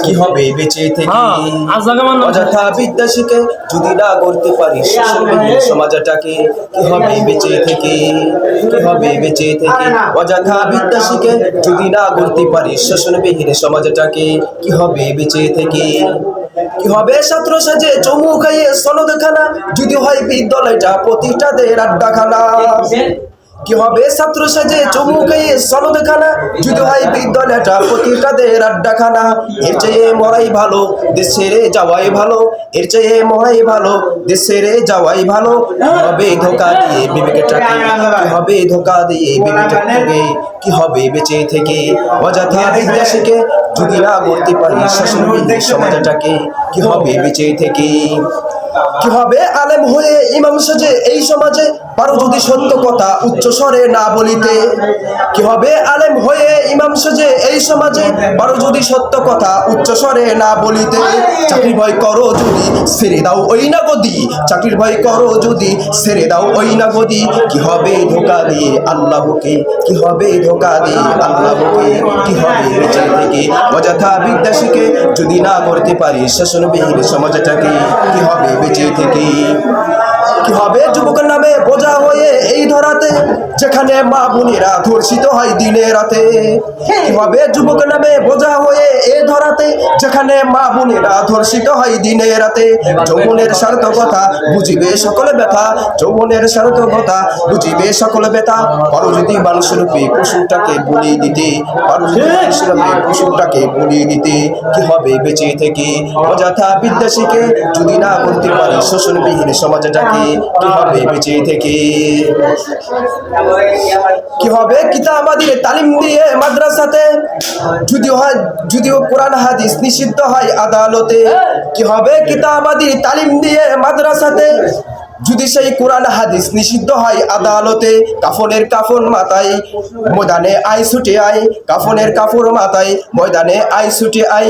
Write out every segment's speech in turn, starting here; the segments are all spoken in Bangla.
কি হবে বেঁচে থেকে? অযথা বিদ্যা শিখে যদি না গড়তে পারিস শোষণবিহীন সমাজটাকে, কি হবে বেঁচে থেকে? কি হবে বেঁচে থেকে? অযথা বিদ্যা শিখে যদি না গড়তে পারিস শোষণবিহীন সমাজটাকে, কি হবে বেঁচে থেকে? কি হবে ছাত্র সাজে চমু খাইয়ে সনদখানা যদি হয় বিদ্যালয়টা প্রতিষ্ঠাদের আড্ডাখানা? কি হবে ছাত্র সাজে চমু খাইয়ে সনদখানা যদি হয় বিদ্যালয়টা প্রতিষ্ঠাদের আড্ডাখানা? এর চেয়ে মরাই ভালো, দেশ ছেড়ে যাওয়াই ভালো। এর চেয়ে মরাই ভালো, দেশ ছেড়ে যাওয়াই ভালো। কি হবে ধোকা দিয়ে বিবেকটাকে? কি হবে ধোকা দিয়ে বিবেকটাকে? কি হবে বেঁচে থেকে? অযথা বিদ্যা শিখে যদি না গড়তে পারি শাসনবিহীন সমাজটাকে, কি হবে বেঁচে থেকে? কি হবে আলেম হয়ে ইমাম সাজে এই সমাজে পারো যদি সত্য কথা উচ্চ স্বরে না বলিতে? কি হবে আলেম হয়ে ইমাম সাজে এই সমাজে পারো যদি সত্য কথা উচ্চ স্বরে না বলিতে? চাকরির ভয় করো যদি ছেড়ে দাও ওই না গদি, চাকরির ভয় করো যদি ছেড়ে দাও ওই না গদি। কি হবে ধোকা দিয়ে আল্লাহকে? কি হবে ধোকা দিয়ে আল্লাহকে? কি হবে বেঁচে থেকে? অযথা বিদ্যা শিখে যদি না করতে পারি শাসনবিহীন সমাজটাকে, কি হবে বেঁচে থেকে? কি হবে যুবকের নামে বোঝা হয়ে এই ধরাতে যেখানে মা বোনেরা ধর্ষিত হয় দিনে রাতে? কি হবে যুবকের নামে বোঝা হয়ে এই ধরাতে যেখানে মা বোনেরা ধর্ষিত হয় দিনে রাতে? যৌবনের সার্থকতা বুঝিবে সকলে ব্যথা, যৌবনের সার্থকতা বুঝিবে সকলে ব্যথা। পারো যদি মানুষরূপে পশুটাকে বলিয়ে দিতে, পারো যদি মানুষরূপে পশুটাকে বলিয়ে দিতে, কি হবে বেঁচে থেকে? অযথা বিদ্যা শিখে যদি না করতে পারি শোষণবিহীন সমাজটাকে, কি হবে বেঁচে থেকে? কি হবে কিতাবাদি তালিম দিয়ে মাদ্রাসাতে যদিও কোরআন হাদিস নিষিদ্ধ হয় আদালতে? কি হবে কিতাবাদি তালিম দিয়ে মাদ্রাসাতে যদি সেই কোরআন হাদিস নিষিদ্ধ হয় আদালতে? কাফনের কাফন মাথায় ময়দানে আই ছুটে আয়, কাফনের কাপড় মাথায় ময়দানে আই ছুটে আয়।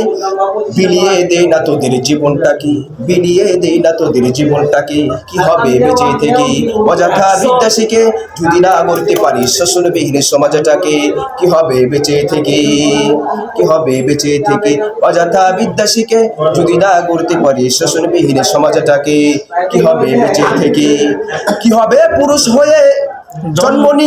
বিলিয়ে দেই না তোদের জীবনটাকে, বিলিয়ে দেই না তোদের জীবনটাকে, কি হবে বেঁচে থেকে? অযথা বিদ্যা শিখে যদি না গড়তে পারি শোষণবিহীন সমাজটাকে, কি হবে বেঁচে থেকে? কি হবে বেঁচে থেকে? অযথা বিদ্যা শিখে যদি না গড়তে পারি শোষণবিহীন সমাজটাকে, কি হবে বেঁচে থেকে? কি হবে পুরুষ হয়ে জন্ম নিয়ে